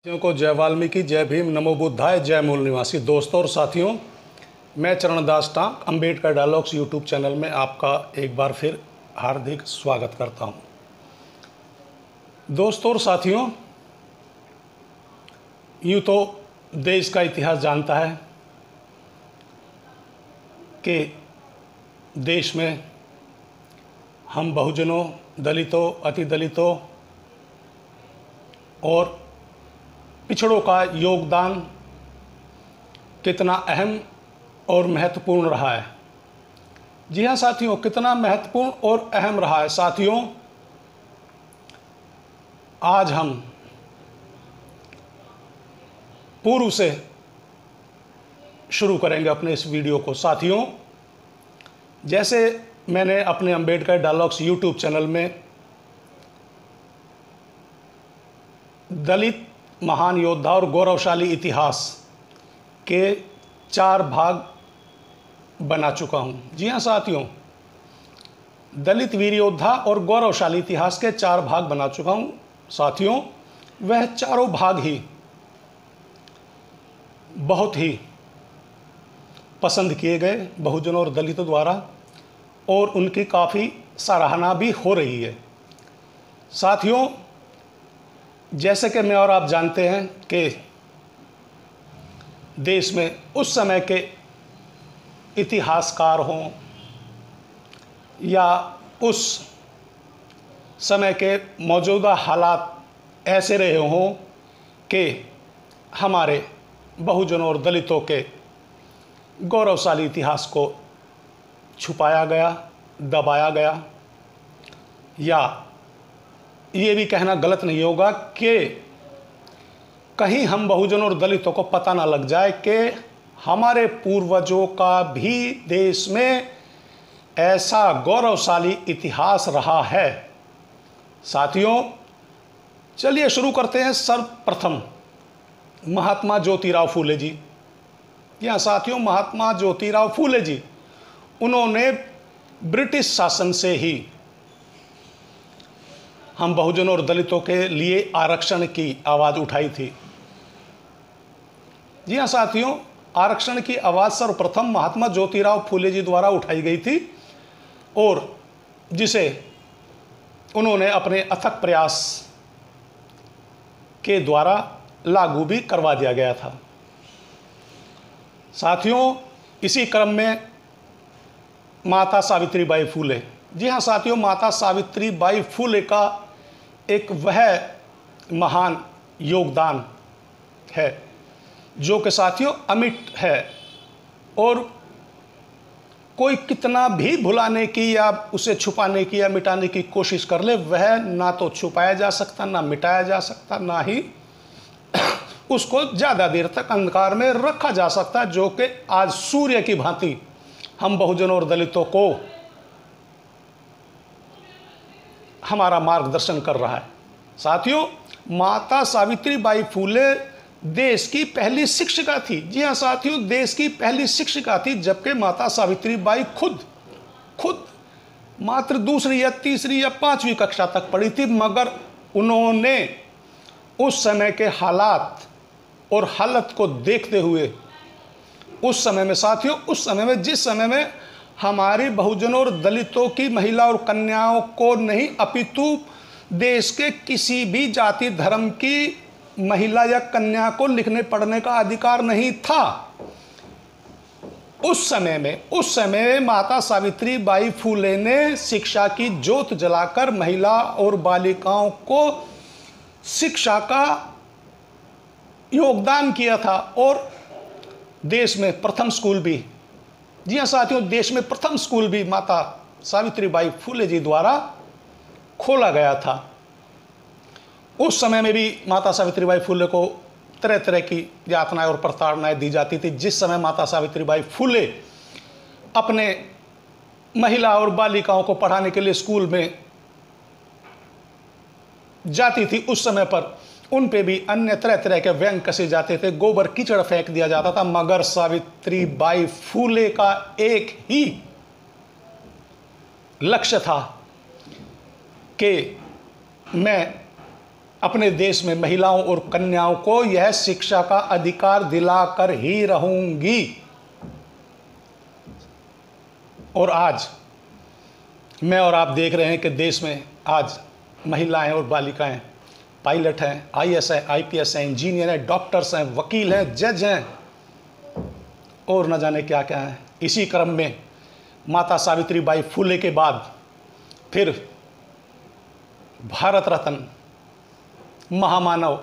साथियों को जय वाल्मीकि, जय भीम, नमो बुद्धाय, जय मूल निवासी। दोस्तों और साथियों, मैं Charandas tank Ambedkar dialogues YouTube channel में आपका एक बार फिर हार्दिक स्वागत करता हूं। दोस्तों और साथियों, यूँ तो देश का इतिहास जानता है कि देश में हम बहुजनों, दलितों, अति दलितों और पिछड़ों का योगदान कितना अहम और महत्वपूर्ण रहा है। जी हाँ साथियों, कितना महत्वपूर्ण और अहम रहा है। साथियों, आज हम पूर्व से शुरू करेंगे अपने इस वीडियो को। साथियों, जैसे मैंने अपने अम्बेडकर डायलॉग्स यूट्यूब चैनल में दलित महान योद्धा और गौरवशाली इतिहास के 4 भाग बना चुका हूँ। जी हाँ साथियों, दलित वीर योद्धा और गौरवशाली इतिहास के 4 भाग बना चुका हूँ। साथियों, वह चारों भाग ही बहुत ही पसंद किए गए बहुजनों और दलितों द्वारा और उनकी काफ़ी सराहना भी हो रही है। साथियों, जैसे कि मैं और आप जानते हैं कि देश में उस समय के इतिहासकार हों या उस समय के मौजूदा हालात ऐसे रहे हों कि हमारे बहुजनों और दलितों के गौरवशाली इतिहास को छुपाया गया, दबाया गया, या ये भी कहना गलत नहीं होगा कि कहीं हम बहुजनों और दलितों को पता ना लग जाए कि हमारे पूर्वजों का भी देश में ऐसा गौरवशाली इतिहास रहा है। साथियों, चलिए शुरू करते हैं। सर्वप्रथम महात्मा ज्योतिराव फूले जी। यहाँ साथियों, महात्मा ज्योतिराव फूले जी, उन्होंने ब्रिटिश शासन से ही हम बहुजनों और दलितों के लिए आरक्षण की आवाज़ उठाई थी। जी हाँ साथियों, आरक्षण की आवाज़ सर्वप्रथम महात्मा ज्योतिराव फूले जी द्वारा उठाई गई थी और जिसे उन्होंने अपने अथक प्रयास के द्वारा लागू भी करवा दिया गया था। साथियों, इसी क्रम में माता सावित्रीबाई फूले। जी हाँ साथियों, माता सावित्रीबाई फूले का एक वह महान योगदान है जो कि साथियों अमिट है और कोई कितना भी भुलाने की या उसे छुपाने की या मिटाने की कोशिश कर ले, वह ना तो छुपाया जा सकता, ना मिटाया जा सकता, ना ही उसको ज़्यादा देर तक अंधकार में रखा जा सकता, जो कि आज सूर्य की भांति हम बहुजनों और दलितों को हमारा मार्गदर्शन कर रहा है। साथियों, माता सावित्रीबाई फूले देश की पहली शिक्षिका थी। जी हाँ साथियों, देश की पहली शिक्षिका थी, जबकि माता सावित्रीबाई खुद मात्र 2री या 3री या 5वीं कक्षा तक पढ़ी थी, मगर उन्होंने उस समय के हालात और हालत को देखते हुए उस समय में साथियों, उस समय में जिस समय में हमारी बहुजनों और दलितों की महिला और कन्याओं को नहीं, अपितु देश के किसी भी जाति धर्म की महिला या कन्या को लिखने पढ़ने का अधिकार नहीं था। उस समय में माता सावित्रीबाई फूले ने शिक्षा की ज्योत जलाकर महिला और बालिकाओं को शिक्षा का योगदान किया था और देश में प्रथम स्कूल भी, जी हाँ साथियों, देश में प्रथम स्कूल भी माता सावित्रीबाई फूले जी द्वारा खोला गया था। उस समय में भी माता सावित्रीबाई फूले को तरह तरह की यातनाएं और प्रताड़नाएं दी जाती थी। जिस समय माता सावित्रीबाई फूले अपने महिला और बालिकाओं को पढ़ाने के लिए स्कूल में जाती थी, उस समय पर उन पे भी अन्य तरह तरह के व्यंग कसे जाते थे, गोबर कीचड़ फेंक दिया जाता था, मगर सावित्रीबाई फूले का एक ही लक्ष्य था कि मैं अपने देश में महिलाओं और कन्याओं को यह शिक्षा का अधिकार दिलाकर ही रहूंगी। और आज मैं और आप देख रहे हैं कि देश में आज महिलाएं और बालिकाएं पायलट हैं, आईएएस हैं, आईपीएस हैं, इंजीनियर हैं, डॉक्टर्स हैं, वकील हैं, जज हैं और न जाने क्या क्या हैं। इसी क्रम में माता सावित्रीबाई फुले के बाद फिर भारत रत्न महामानव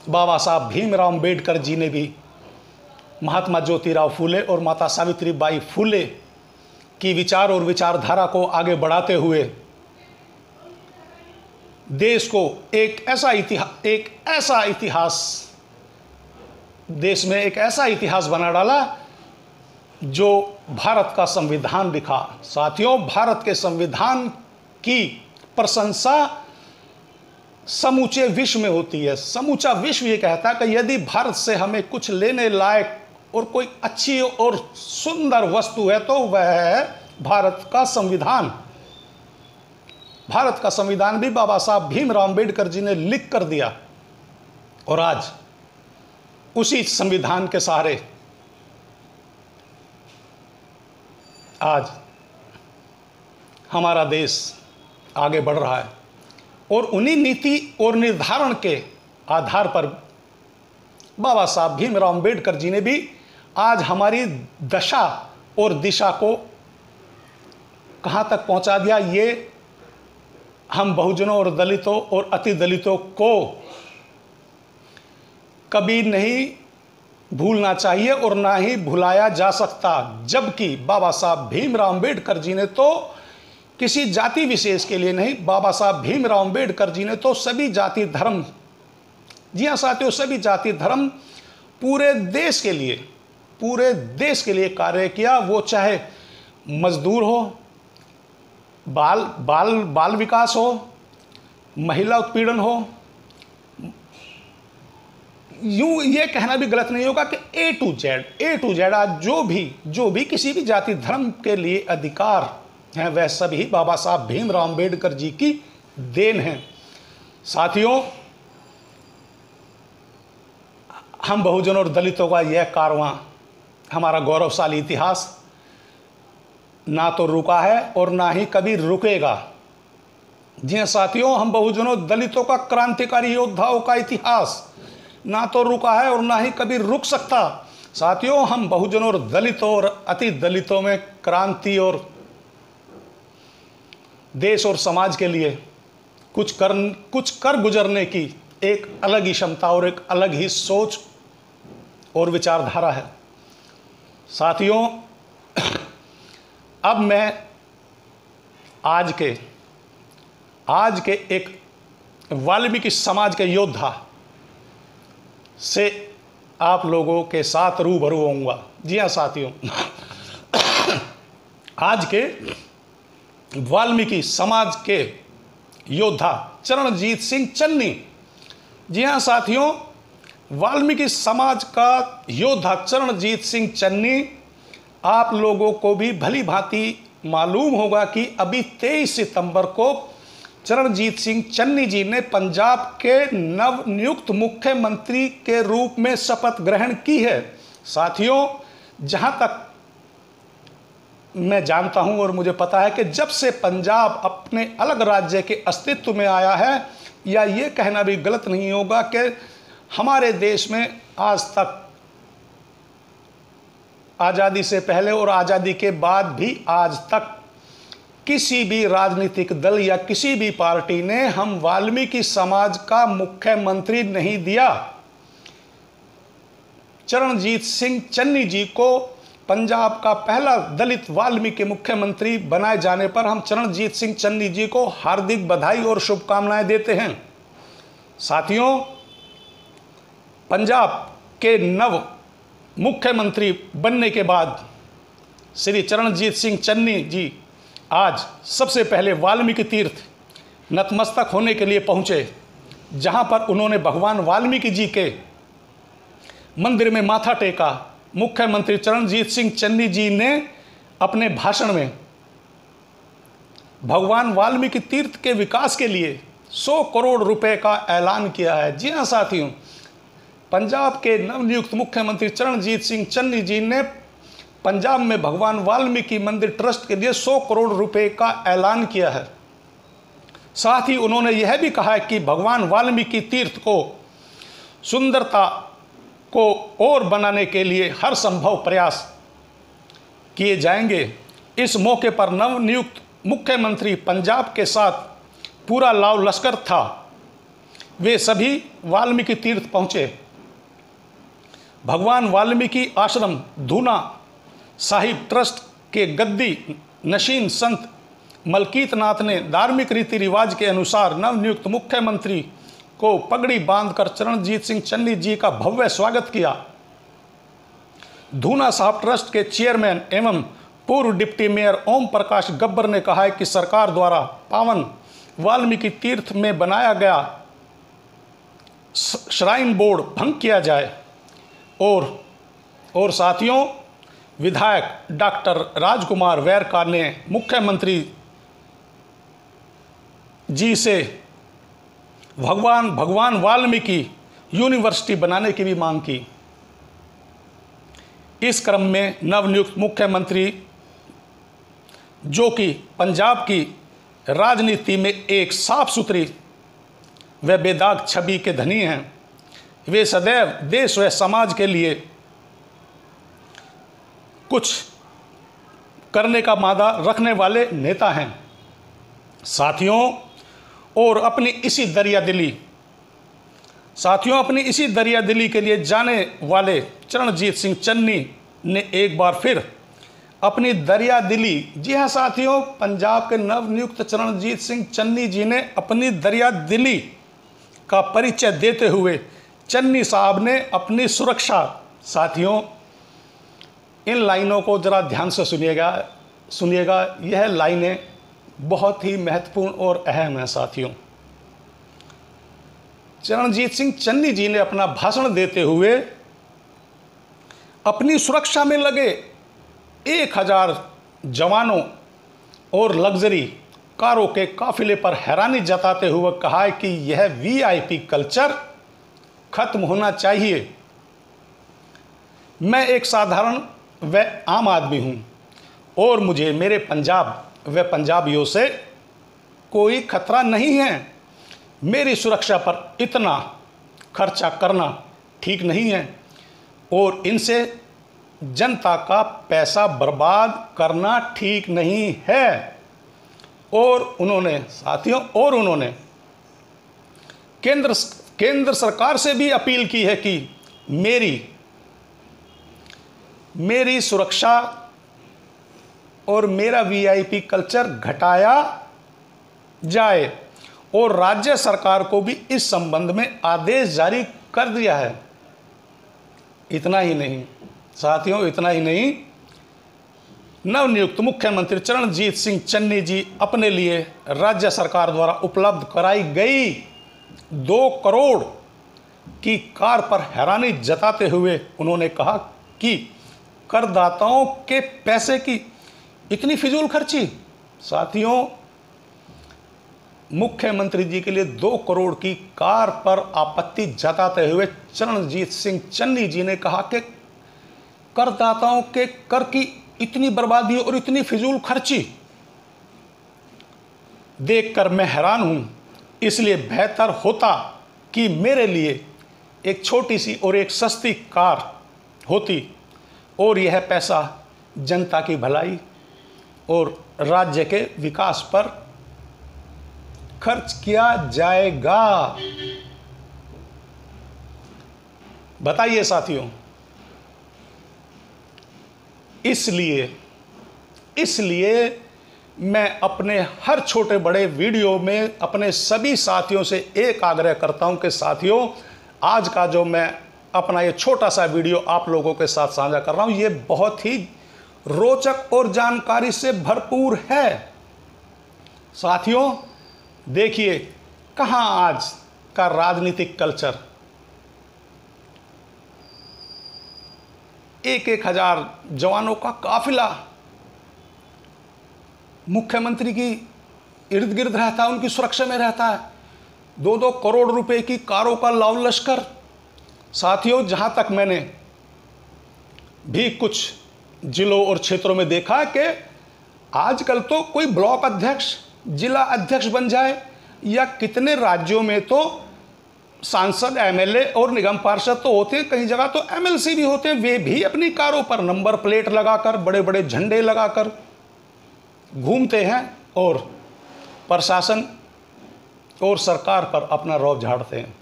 बाबा साहब भीमराव अंबेडकर जी ने भी महात्मा ज्योतिराव फुले और माता सावित्रीबाई फुले की विचार और विचारधारा को आगे बढ़ाते हुए देश को एक ऐसा इतिहास देश में एक ऐसा इतिहास बना डाला जो भारत का संविधान लिखा। साथियों, भारत के संविधान की प्रशंसा समूचे विश्व में होती है। समूचा विश्व ये कहता है कि यदि भारत से हमें कुछ लेने लायक और कोई अच्छी और सुंदर वस्तु है तो वह है भारत का संविधान। भारत का संविधान भी बाबा साहब भीमराव अंबेडकर जी ने लिख कर दिया और आज उसी संविधान के सहारे आज हमारा देश आगे बढ़ रहा है और उन्हीं नीति और निर्धारण के आधार पर बाबा साहब भीमराव अंबेडकर जी ने भी आज हमारी दशा और दिशा को कहां तक पहुंचा दिया। ये हम बहुजनों और दलितों और अति दलितों को कभी नहीं भूलना चाहिए और ना ही भुलाया जा सकता। जबकि बाबा साहब भीमराव अंबेडकर जी ने तो किसी जाति विशेष के लिए नहीं, बाबा साहब भीमराव अंबेडकर जी ने तो सभी जाति धर्म, जी हाँ साथियों, सभी जाति धर्म पूरे देश के लिए कार्य किया। वो चाहे मजदूर हो, बाल विकास हो, महिला उत्पीड़न हो, यूं ये कहना भी गलत नहीं होगा कि ए टू जेड आज जो भी किसी भी जाति धर्म के लिए अधिकार हैं वह सभी बाबा साहब भीमराव अंबेडकर जी की देन है। साथियों, हम बहुजन और दलितों का यह कारवां, हमारा गौरवशाली इतिहास ना तो रुका है और ना ही कभी रुकेगा। जी हाँ साथियों, हम बहुजनों दलितों का क्रांतिकारी योद्धाओं का इतिहास ना तो रुका है और ना ही कभी रुक सकता। साथियों, हम बहुजनों और दलितों और अति दलितों में क्रांति और देश और समाज के लिए कुछ कर गुजरने की एक अलग ही क्षमता और एक अलग ही सोच और विचारधारा है। साथियों, अब मैं आज के एक वाल्मीकि समाज के योद्धा से आप लोगों के साथ रूबरू होऊंगा। जी हाँ साथियों, आज के वाल्मीकि समाज के योद्धा चरणजीत सिंह चन्नी। जी हाँ साथियों, वाल्मीकि समाज का योद्धा चरणजीत सिंह चन्नी, आप लोगों को भी भली भांति मालूम होगा कि अभी 23 सितंबर को चरणजीत सिंह चन्नी जी ने पंजाब के नवनियुक्त मुख्यमंत्री के रूप में शपथ ग्रहण की है। साथियों, जहां तक मैं जानता हूं और मुझे पता है कि जब से पंजाब अपने अलग राज्य के अस्तित्व में आया है, या ये कहना भी गलत नहीं होगा कि हमारे देश में आज तक आज़ादी से पहले और आज़ादी के बाद भी आज तक किसी भी राजनीतिक दल या किसी भी पार्टी ने हम वाल्मीकि समाज का मुख्यमंत्री नहीं दिया। चरणजीत सिंह चन्नी जी को पंजाब का पहला दलित वाल्मीकि मुख्यमंत्री बनाए जाने पर हम चरणजीत सिंह चन्नी जी को हार्दिक बधाई और शुभकामनाएं देते हैं। साथियों, पंजाब के नव मुख्यमंत्री बनने के बाद श्री चरणजीत सिंह चन्नी जी आज सबसे पहले वाल्मीकि तीर्थ नतमस्तक होने के लिए पहुंचे, जहां पर उन्होंने भगवान वाल्मीकि जी के मंदिर में माथा टेका। मुख्यमंत्री चरणजीत सिंह चन्नी जी ने अपने भाषण में भगवान वाल्मीकि तीर्थ के विकास के लिए 100 करोड़ रुपए का ऐलान किया है। जी हाँ साथियों, पंजाब के नवनियुक्त मुख्यमंत्री चरणजीत सिंह चन्नी जी ने पंजाब में भगवान वाल्मीकि मंदिर ट्रस्ट के लिए 100 करोड़ रुपए का ऐलान किया है। साथ ही उन्होंने यह भी कहा है कि भगवान वाल्मीकि तीर्थ को सुंदरता को और बनाने के लिए हर संभव प्रयास किए जाएंगे। इस मौके पर नवनियुक्त मुख्यमंत्री पंजाब के साथ पूरा लाव लश्कर था। वे सभी वाल्मीकि तीर्थ पहुंचे। भगवान वाल्मीकि आश्रम धूना साहिब ट्रस्ट के गद्दी नशीन संत मलकीत नाथ ने धार्मिक रीति रिवाज के अनुसार नवनियुक्त मुख्यमंत्री को पगड़ी बांधकर चरणजीत सिंह चन्नी जी का भव्य स्वागत किया। धूना साहिब ट्रस्ट के चेयरमैन एवं पूर्व डिप्टी मेयर ओम प्रकाश गब्बर ने कहा है कि सरकार द्वारा पावन वाल्मीकि तीर्थ में बनाया गया श्राइन बोर्ड भंग किया जाए। और साथियों, विधायक डॉक्टर राजकुमार वैरका ने मुख्यमंत्री जी से भगवान वाल्मीकि यूनिवर्सिटी बनाने की भी मांग की। इस क्रम में नवनियुक्त मुख्यमंत्री, जो कि पंजाब की राजनीति में एक साफ सुथरी व बेदाग छवि के धनी हैं, वे सदैव देश व समाज के लिए कुछ करने का वादा रखने वाले नेता हैं साथियों। और अपनी इसी दरिया दिली के लिए जाने वाले चरणजीत सिंह चन्नी ने एक बार फिर अपनी दरिया दिली, जी हाँ साथियों, पंजाब के नवनियुक्त चरणजीत सिंह चन्नी जी ने अपनी दरिया दिली का परिचय देते हुए चन्नी साहब ने अपनी सुरक्षा, साथियों इन लाइनों को जरा ध्यान से सुनिएगा, यह लाइनें बहुत ही महत्वपूर्ण और अहम हैं साथियों। चरणजीत सिंह चन्नी जी ने अपना भाषण देते हुए अपनी सुरक्षा में लगे 1000 जवानों और लग्जरी कारों के काफिले पर हैरानी जताते हुए कहा है कि यह वीआईपी कल्चर खत्म होना चाहिए। मैं एक साधारण व आम आदमी हूं और मुझे मेरे पंजाब व पंजाबियों से कोई खतरा नहीं है। मेरी सुरक्षा पर इतना खर्चा करना ठीक नहीं है और इनसे जनता का पैसा बर्बाद करना ठीक नहीं है। और उन्होंने केंद्र सरकार से भी अपील की है कि मेरी सुरक्षा और मेरा वीआईपी कल्चर घटाया जाए और राज्य सरकार को भी इस संबंध में आदेश जारी कर दिया है। इतना ही नहीं साथियों, इतना ही नहीं, नवनियुक्त मुख्यमंत्री चरणजीत सिंह चन्नी जी अपने लिए राज्य सरकार द्वारा उपलब्ध कराई गई 2 करोड़ की कार पर हैरानी जताते हुए उन्होंने कहा कि करदाताओं के पैसे की इतनी फिजूल खर्ची। साथियों, मुख्यमंत्री जी के लिए 2 करोड़ की कार पर आपत्ति जताते हुए चरणजीत सिंह चन्नी जी ने कहा कि करदाताओं के कर की इतनी बर्बादी और इतनी फिजूल खर्ची देखकर मैं हैरान हूं। इसलिए बेहतर होता कि मेरे लिए एक छोटी सी और एक सस्ती कार होती और यह पैसा जनता की भलाई और राज्य के विकास पर खर्च किया जाएगा। बताइए साथियों, इसलिए मैं अपने हर छोटे बड़े वीडियो में अपने सभी साथियों से एक आग्रह करता हूं कि साथियों, आज का जो मैं अपना ये छोटा सा वीडियो आप लोगों के साथ साझा कर रहा हूं, ये बहुत ही रोचक और जानकारी से भरपूर है। साथियों, देखिए कहां आज का राजनीतिक कल्चर 1,000 जवानों का काफिला मुख्यमंत्री की इर्द गिर्द रहता है, उनकी सुरक्षा में रहता है। 2-2 करोड़ रुपए की कारों का लाव लश्कर। साथियों, जहां तक मैंने भी कुछ जिलों और क्षेत्रों में देखा कि आजकल तो कोई ब्लॉक अध्यक्ष, जिला अध्यक्ष बन जाए, या कितने राज्यों में तो सांसद, एमएलए और निगम पार्षद तो होते हैं, कई जगह तो एमएलसी भी होते हैं, वे भी अपनी कारों पर नंबर प्लेट लगाकर, बड़े बड़े झंडे लगाकर घूमते हैं और प्रशासन और सरकार पर अपना रौब झाड़ते हैं।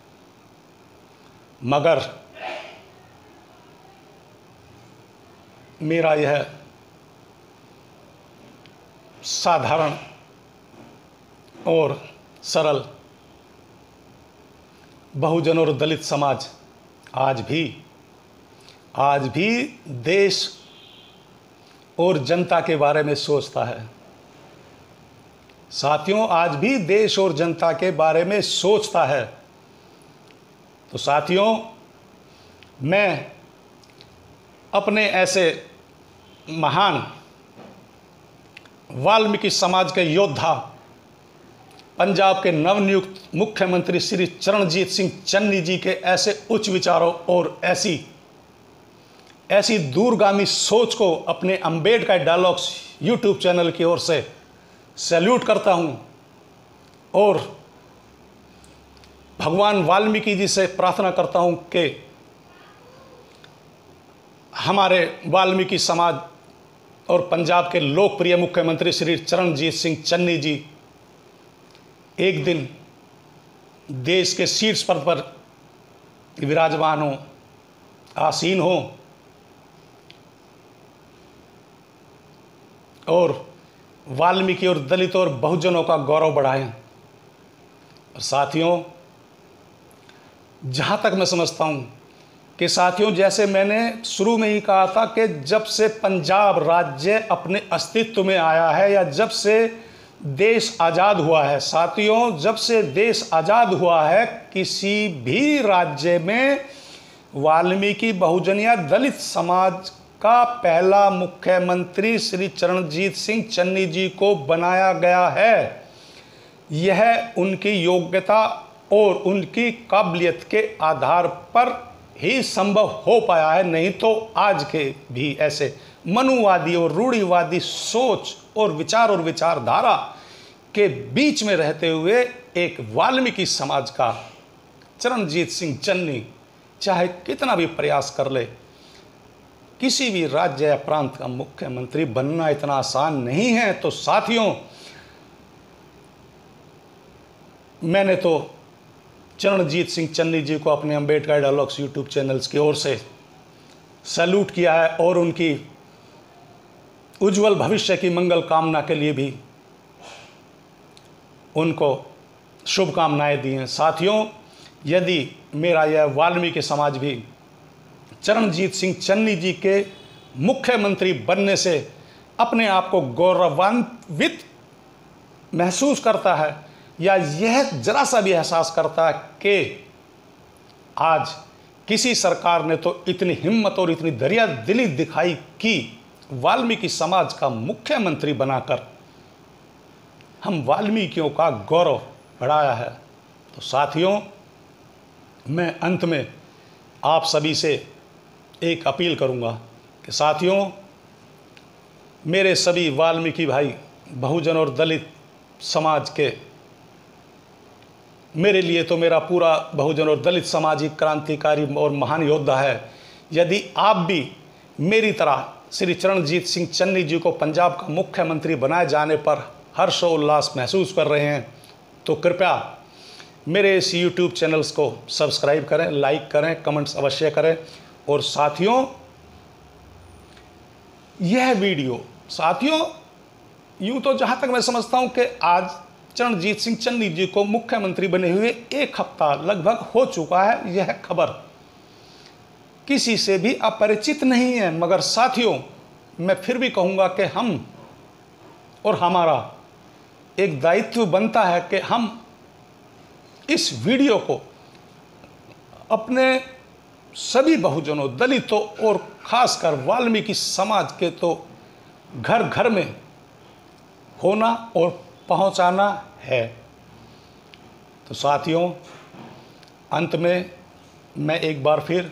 मगर मेरा यह साधारण और सरल बहुजन और दलित समाज आज भी देश और जनता के बारे में सोचता है। साथियों, आज भी देश और जनता के बारे में सोचता है। तो साथियों, मैं अपने ऐसे महान वाल्मीकि समाज के योद्धा, पंजाब के नवनियुक्त मुख्यमंत्री श्री चरणजीत सिंह चन्नी जी के ऐसे उच्च विचारों और ऐसी दूरगामी सोच को अपने अंबेडकर डायलॉग्स यूट्यूब चैनल की ओर से सैल्यूट करता हूं और भगवान वाल्मीकि जी से प्रार्थना करता हूं कि हमारे वाल्मीकि समाज और पंजाब के लोकप्रिय मुख्यमंत्री श्री चरणजीत सिंह चन्नी जी एक दिन देश के शीर्ष पद पर विराजमान हो, आसीन हो और वाल्मीकि और दलित और बहुजनों का गौरव बढ़ाएं। और साथियों, जहाँ तक मैं समझता हूँ कि साथियों, जैसे मैंने शुरू में ही कहा था कि जब से पंजाब राज्य अपने अस्तित्व में आया है या जब से देश आज़ाद हुआ है, साथियों, जब से देश आज़ाद हुआ है, किसी भी राज्य में वाल्मीकि बहुजन या दलित समाज का पहला मुख्यमंत्री श्री चरणजीत सिंह चन्नी जी को बनाया गया है। यह उनकी योग्यता और उनकी काबिलियत के आधार पर ही संभव हो पाया है, नहीं तो आज के भी ऐसे मनुवादी और रूढ़िवादी सोच और विचारधारा के बीच में रहते हुए एक वाल्मीकि समाज का चरणजीत सिंह चन्नी चाहे कितना भी प्रयास कर ले, किसी भी राज्य या प्रांत का मुख्यमंत्री बनना इतना आसान नहीं है। तो साथियों, मैंने तो चरणजीत सिंह चन्नी जी को अपने अंबेडकर डायलॉग्स यूट्यूब चैनल्स की ओर से सैल्यूट किया है और उनकी उज्जवल भविष्य की मंगल कामना के लिए भी उनको शुभकामनाएं दी हैं। साथियों, यदि मेरा यह वाल्मीकि समाज भी चरणजीत सिंह चन्नी जी के मुख्यमंत्री बनने से अपने आप को गौरवान्वित महसूस करता है या यह जरा सा भी एहसास करता है कि आज किसी सरकार ने तो इतनी हिम्मत और इतनी दरिया दिली दिखाई कि वाल्मीकि समाज का मुख्यमंत्री बनाकर हम वाल्मीकियों का गौरव बढ़ाया है। तो साथियों, मैं अंत में आप सभी से एक अपील करूंगा कि साथियों, मेरे सभी वाल्मीकि भाई, बहुजन और दलित समाज के, मेरे लिए तो मेरा पूरा बहुजन और दलित समाज ही क्रांतिकारी और महान योद्धा है। यदि आप भी मेरी तरह श्री चरणजीत सिंह चन्नी जी को पंजाब का मुख्यमंत्री बनाए जाने पर हर्षोल्लास महसूस कर रहे हैं तो कृपया मेरे इस यूट्यूब चैनल्स को सब्सक्राइब करें, लाइक करें, कमेंट्स अवश्य करें। और साथियों, यह वीडियो, साथियों, यूँ तो जहाँ तक मैं समझता हूँ कि आज चरणजीत सिंह चन्नी जी को मुख्यमंत्री बने हुए 1 हफ्ता लगभग हो चुका है। यह खबर किसी से भी अपरिचित नहीं है, मगर साथियों, मैं फिर भी कहूँगा कि हम और हमारा एक दायित्व बनता है कि हम इस वीडियो को अपने सभी बहुजनों, दलितों और खासकर वाल्मीकि समाज के तो घर घर में होना और पहुंचाना है। तो साथियों, अंत में मैं एक बार फिर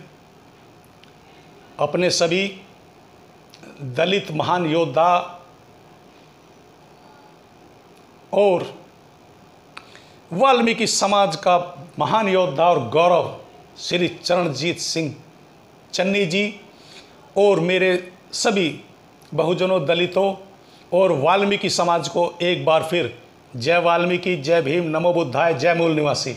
अपने सभी दलित महान योद्धा और वाल्मीकि समाज का महान योद्धा और गौरव श्री चरणजीत सिंह चन्नी जी और मेरे सभी बहुजनों, दलितों और वाल्मीकि समाज को एक बार फिर जय वाल्मीकि, जय भीम, नमो बुद्धाय, जय मूल निवासी।